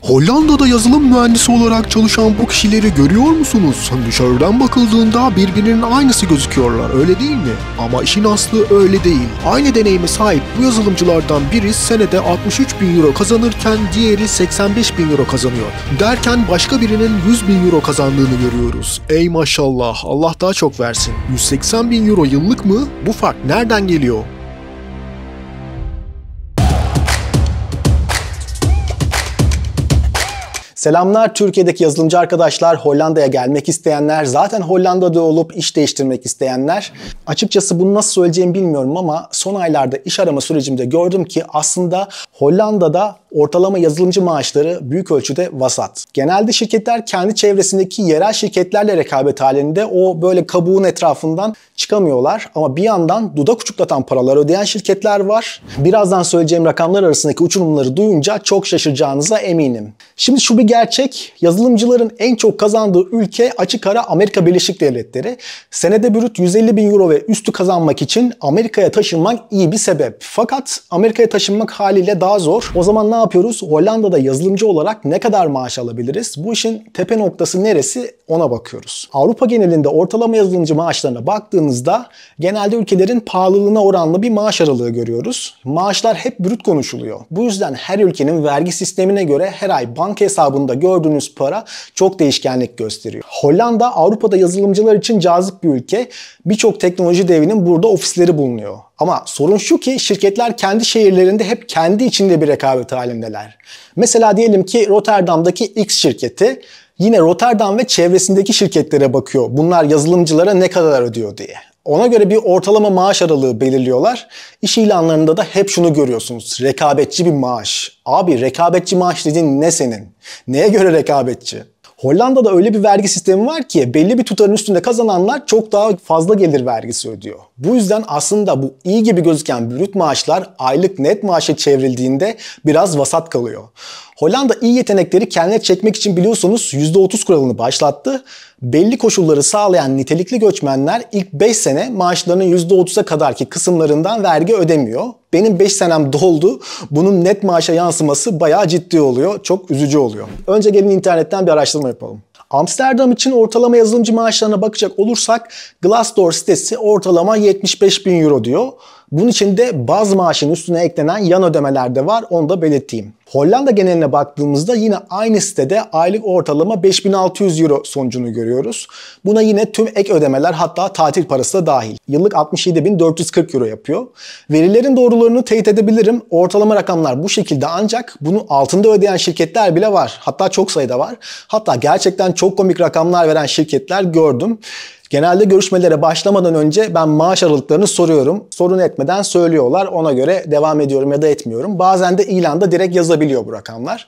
Hollanda'da yazılım mühendisi olarak çalışan bu kişileri görüyor musunuz? Dışarıdan bakıldığında birbirinin aynısı gözüküyorlar, öyle değil mi? Ama işin aslı öyle değil. Aynı deneyime sahip bu yazılımcılardan biri senede 63.000 euro kazanırken diğeri 85.000 euro kazanıyor. Derken başka birinin 100.000 euro kazandığını görüyoruz. Ey maşallah, Allah daha çok versin. 180.000 euro yıllık mı? Bu fark nereden geliyor? Selamlar Türkiye'deki yazılımcı arkadaşlar, Hollanda'ya gelmek isteyenler, zaten Hollanda'da olup iş değiştirmek isteyenler. Açıkçası bunu nasıl söyleyeceğimi bilmiyorum ama son aylarda iş arama sürecimde gördüm ki aslında Hollanda'da ortalama yazılımcı maaşları büyük ölçüde vasat. Genelde şirketler kendi çevresindeki yerel şirketlerle rekabet halinde o böyle kabuğun etrafından çıkamıyorlar. Ama bir yandan dudak uçuklatan paralar ödeyen şirketler var. Birazdan söyleyeceğim rakamlar arasındaki uçurumları duyunca çok şaşıracağınıza eminim. Şimdi şu bir gerçek, yazılımcıların en çok kazandığı ülke açık ara Amerika Birleşik Devletleri. Senede brüt 150.000 euro ve üstü kazanmak için Amerika'ya taşınmak iyi bir sebep. Fakat Amerika'ya taşınmak haliyle daha zor. O zaman ne yapıyoruz? Hollanda'da yazılımcı olarak ne kadar maaş alabiliriz? Bu işin tepe noktası neresi? Ona bakıyoruz. Avrupa genelinde ortalama yazılımcı maaşlarına baktığınızda genelde ülkelerin pahalılığına oranlı bir maaş aralığı görüyoruz. Maaşlar hep brüt konuşuluyor. Bu yüzden her ülkenin vergi sistemine göre her ay banka hesabında gördüğünüz para çok değişkenlik gösteriyor. Hollanda Avrupa'da yazılımcılar için cazip bir ülke. Birçok teknoloji devinin burada ofisleri bulunuyor. Ama sorun şu ki şirketler kendi şehirlerinde hep kendi içinde bir rekabet halindeler. Mesela diyelim ki Rotterdam'daki X şirketi yine Rotterdam ve çevresindeki şirketlere bakıyor. Bunlar yazılımcılara ne kadar ödüyor diye. Ona göre bir ortalama maaş aralığı belirliyorlar. İş ilanlarında da hep şunu görüyorsunuz. Rekabetçi bir maaş. Abi rekabetçi maaş dediğin ne senin? Neye göre rekabetçi? Hollanda'da öyle bir vergi sistemi var ki belli bir tutarın üstünde kazananlar çok daha fazla gelir vergisi ödüyor. Bu yüzden aslında bu iyi gibi gözüken brüt maaşlar aylık net maaşa çevrildiğinde biraz vasat kalıyor. Hollanda iyi yetenekleri kendine çekmek için biliyorsunuz %30 kuralını başlattı. Belli koşulları sağlayan nitelikli göçmenler ilk 5 sene maaşlarının %30'a kadarki kısımlarından vergi ödemiyor. Benim 5 senem doldu. Bunun net maaşa yansıması bayağı ciddi oluyor. Çok üzücü oluyor. Önce gelin internetten bir araştırma yapalım. Amsterdam için ortalama yazılımcı maaşlarına bakacak olursak Glassdoor sitesi ortalama 75.000 euro diyor. Bunun içinde baz maaşın üstüne eklenen yan ödemeler de var, onu da belirteyim. Hollanda geneline baktığımızda yine aynı sitede aylık ortalama 5.600 euro sonucunu görüyoruz. Buna yine tüm ek ödemeler hatta tatil parası da dahil. Yıllık 67.440 euro yapıyor. Verilerin doğrularını teyit edebilirim. Ortalama rakamlar bu şekilde ancak bunu altında ödeyen şirketler bile var. Hatta çok sayıda var. Hatta gerçekten çok komik rakamlar veren şirketler gördüm. Genelde görüşmelere başlamadan önce ben maaş aralıklarını soruyorum. Sorun etmeden söylüyorlar. Ona göre devam ediyorum ya da etmiyorum. Bazen de ilanda direkt yazabiliyor bu rakamlar.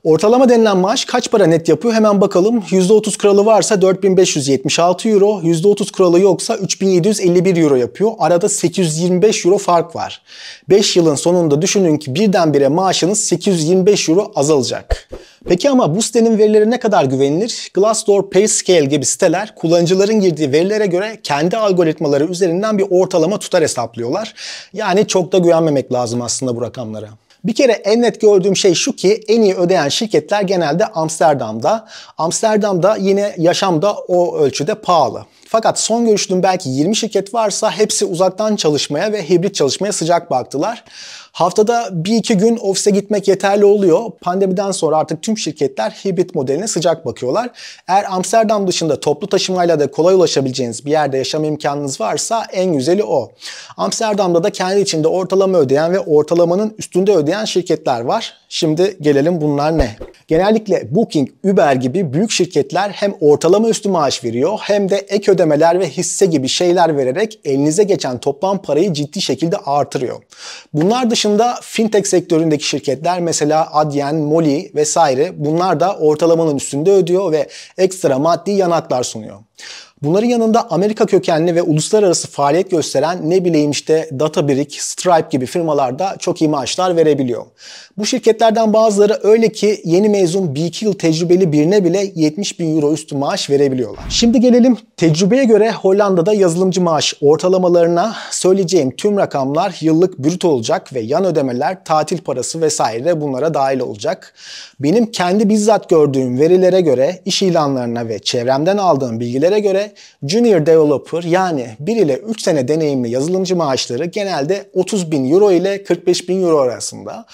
Ortalama denilen maaş kaç para net yapıyor? Hemen bakalım. %30 kuralı varsa 4.576 euro, %30 kuralı yoksa 3.751 euro yapıyor. Arada 825 euro fark var. 5 yılın sonunda düşünün ki birdenbire maaşınız 825 euro azalacak. Peki ama bu sitenin verileri ne kadar güvenilir? Glassdoor, PayScale gibi siteler kullanıcıların girdiği verilere göre kendi algoritmaları üzerinden bir ortalama tutar hesaplıyorlar. Yani çok da güvenmemek lazım aslında bu rakamlara. Bir kere en net gördüğüm şey şu ki en iyi ödeyen şirketler genelde Amsterdam'da. Amsterdam'da yine yaşam da o ölçüde pahalı. Fakat son görüştüğüm belki 20 şirket varsa hepsi uzaktan çalışmaya ve hibrit çalışmaya sıcak baktılar. Haftada 1-2 gün ofise gitmek yeterli oluyor. Pandemiden sonra artık tüm şirketler hibrit modeline sıcak bakıyorlar. Eğer Amsterdam dışında toplu taşımayla da kolay ulaşabileceğiniz bir yerde yaşam imkanınız varsa en güzeli o. Amsterdam'da da kendi içinde ortalama ödeyen ve ortalamanın üstünde ödeyen şirketler var. Şimdi gelelim bunlar ne? Genellikle Booking, Uber gibi büyük şirketler hem ortalama üstü maaş veriyor hem de ek ödemeler ve hisse gibi şeyler vererek elinize geçen toplam parayı ciddi şekilde artırıyor. Bunlar dışında fintech sektöründeki şirketler mesela Adyen, Molly vesaire bunlar da ortalamanın üstünde ödüyor ve ekstra maddi yanaklar sunuyor. Bunların yanında Amerika kökenli ve uluslararası faaliyet gösteren ne bileyim işte Databricks, Stripe gibi firmalar da çok iyi maaşlar verebiliyor. Bu şirketlerden bazıları öyle ki yeni mezun 1-2 yıl tecrübeli birine bile 70.000 euro üstü maaş verebiliyorlar. Şimdi gelelim Tecrübeye göre Hollanda'da yazılımcı maaş ortalamalarına söyleyeceğim tüm rakamlar yıllık brüt olacak ve yan ödemeler, tatil parası vesaire bunlara dahil olacak. Benim kendi bizzat gördüğüm verilere göre, iş ilanlarına ve çevremden aldığım bilgilere göre Junior Developer yani 1 ile 3 sene deneyimli yazılımcı maaşları genelde 30 bin euro ile 45 bin euro arasında.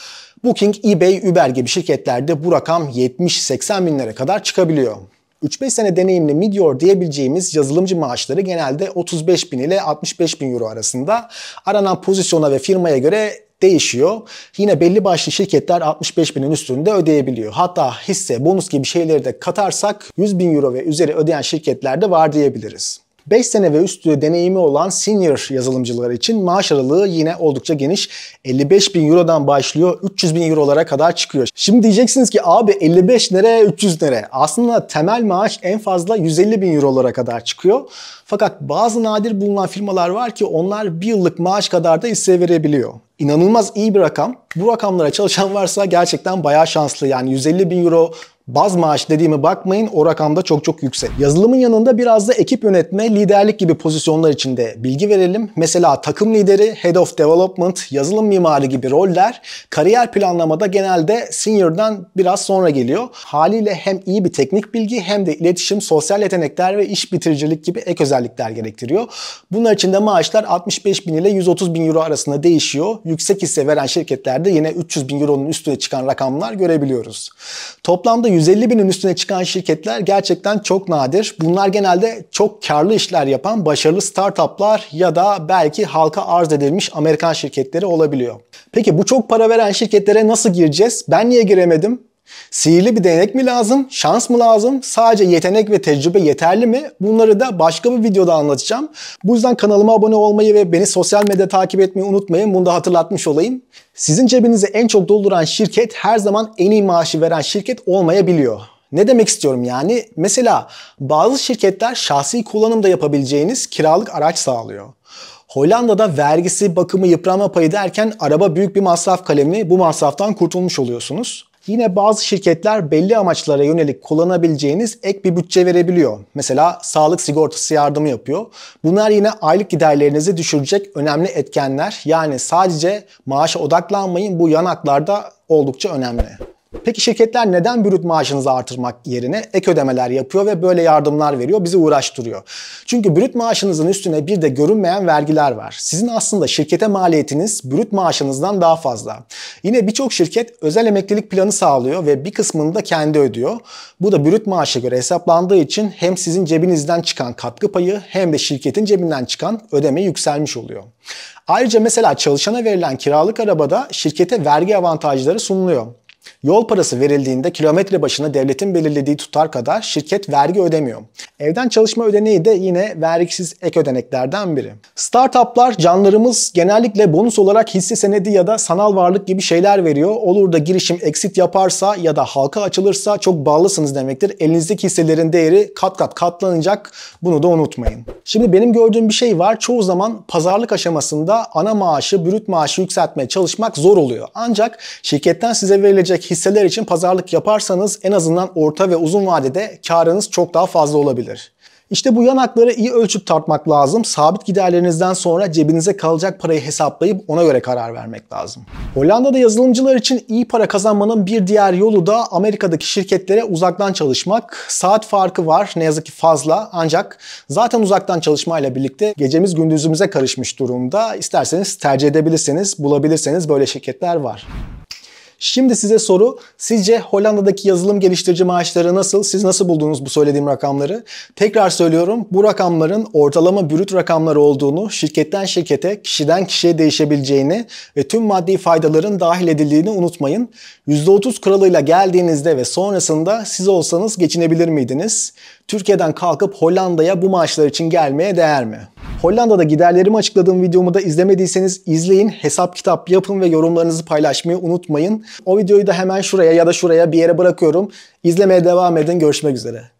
Booking, eBay, Uber gibi şirketlerde bu rakam 70-80 binlere kadar çıkabiliyor. 3-5 sene deneyimli mid-year diyebileceğimiz yazılımcı maaşları genelde 35 bin ile 65 bin euro arasında. Aranan pozisyona ve firmaya göre değişiyor. Yine belli başlı şirketler 65 binin üstünde ödeyebiliyor. Hatta hisse, bonus gibi şeyleri de katarsak 100 bin euro ve üzeri ödeyen şirketler de var diyebiliriz. 5 sene ve üstü deneyimi olan senior yazılımcılar için maaş aralığı yine oldukça geniş. 55 bin eurodan başlıyor, 300 bin eurolara kadar çıkıyor. Şimdi diyeceksiniz ki abi 55 nereye, 300 nereye? Aslında temel maaş en fazla 150 bin eurolara kadar çıkıyor. Fakat bazı nadir bulunan firmalar var ki onlar bir yıllık maaş kadar da hisse verebiliyor. İnanılmaz iyi bir rakam. Bu rakamlara çalışan varsa gerçekten bayağı şanslı. Yani 150 bin euro baz maaş dediğime bakmayın, o rakamda çok yüksek. Yazılımın yanında biraz da ekip yönetme, liderlik gibi pozisyonlar için de bilgi verelim. Mesela takım lideri, Head of Development, yazılım mimarı gibi roller kariyer planlamada genelde senior'dan biraz sonra geliyor. Haliyle hem iyi bir teknik bilgi hem de iletişim, sosyal yetenekler ve iş bitiricilik gibi ek özellikler gerektiriyor. Bunlar için de maaşlar 65 bin ile 130 bin euro arasında değişiyor. Yüksek hisse veren şirketlerde yine 300 bin euronun üstüne çıkan rakamlar görebiliyoruz. Toplamda 150 binin üstüne çıkan şirketler gerçekten çok nadir. Bunlar genelde çok karlı işler yapan başarılı startuplar ya da belki halka arz edilmiş Amerikan şirketleri olabiliyor. Peki bu çok para veren şirketlere nasıl gireceğiz? Ben niye giremedim? Sihirli bir değnek mi lazım? Şans mı lazım? Sadece yetenek ve tecrübe yeterli mi? Bunları da başka bir videoda anlatacağım. Bu yüzden kanalıma abone olmayı ve beni sosyal medyada takip etmeyi unutmayın. Bunu da hatırlatmış olayım. Sizin cebinizi en çok dolduran şirket her zaman en iyi maaşı veren şirket olmayabiliyor. Ne demek istiyorum yani? Mesela bazı şirketler şahsi kullanımda yapabileceğiniz kiralık araç sağlıyor. Hollanda'da vergisi, bakımı, yıpranma payı derken araba büyük bir masraf kalemi. Bu masraftan kurtulmuş oluyorsunuz. Yine bazı şirketler belli amaçlara yönelik kullanabileceğiniz ek bir bütçe verebiliyor. Mesela sağlık sigortası yardımı yapıyor. Bunlar yine aylık giderlerinizi düşürecek önemli etkenler. Yani sadece maaşa odaklanmayın, bu yan haklar da oldukça önemli. Peki şirketler neden brüt maaşınızı artırmak yerine ek ödemeler yapıyor ve böyle yardımlar veriyor, bizi uğraştırıyor? Çünkü brüt maaşınızın üstüne bir de görünmeyen vergiler var. Sizin aslında şirkete maliyetiniz brüt maaşınızdan daha fazla. Yine birçok şirket özel emeklilik planı sağlıyor ve bir kısmını da kendi ödüyor. Bu da brüt maaşa göre hesaplandığı için hem sizin cebinizden çıkan katkı payı hem de şirketin cebinden çıkan ödeme yükselmiş oluyor. Ayrıca mesela çalışana verilen kiralık arabada şirkete vergi avantajları sunuluyor. Yol parası verildiğinde kilometre başına devletin belirlediği tutar kadar şirket vergi ödemiyor. Evden çalışma ödeneği de yine vergisiz ek ödeneklerden biri. Startuplar, canlarımız genellikle bonus olarak hisse senedi ya da sanal varlık gibi şeyler veriyor. Olur da girişim exit yaparsa ya da halka açılırsa çok bağlısınız demektir. Elinizdeki hisselerin değeri kat kat katlanacak. Bunu da unutmayın. Şimdi benim gördüğüm bir şey var. Çoğu zaman pazarlık aşamasında ana maaşı, brüt maaşı yükseltmeye çalışmak zor oluyor. Ancak şirketten size verilecek hisseler için pazarlık yaparsanız en azından orta ve uzun vadede karınız çok daha fazla olabilir. İşte bu yan hakları iyi ölçüp tartmak lazım. Sabit giderlerinizden sonra cebinize kalacak parayı hesaplayıp ona göre karar vermek lazım. Hollanda'da yazılımcılar için iyi para kazanmanın bir diğer yolu da Amerika'daki şirketlere uzaktan çalışmak. Saat farkı var, ne yazık ki fazla, ancak zaten uzaktan çalışmayla birlikte gecemiz gündüzümüze karışmış durumda. İsterseniz tercih edebilirsiniz, bulabilirseniz böyle şirketler var. Şimdi size soru, sizce Hollanda'daki yazılım geliştirici maaşları nasıl? Siz nasıl buldunuz bu söylediğim rakamları? Tekrar söylüyorum, bu rakamların ortalama brüt rakamları olduğunu, şirketten şirkete, kişiden kişiye değişebileceğini ve tüm maddi faydaların dahil edildiğini unutmayın. %30 kuralıyla geldiğinizde ve sonrasında siz olsanız geçinebilir miydiniz? Türkiye'den kalkıp Hollanda'ya bu maaşlar için gelmeye değer mi? Hollanda'da giderlerimi açıkladığım videomu da izlemediyseniz izleyin, hesap kitap yapın ve yorumlarınızı paylaşmayı unutmayın. O videoyu da hemen şuraya ya da şuraya bir yere bırakıyorum. İzlemeye devam edin. Görüşmek üzere.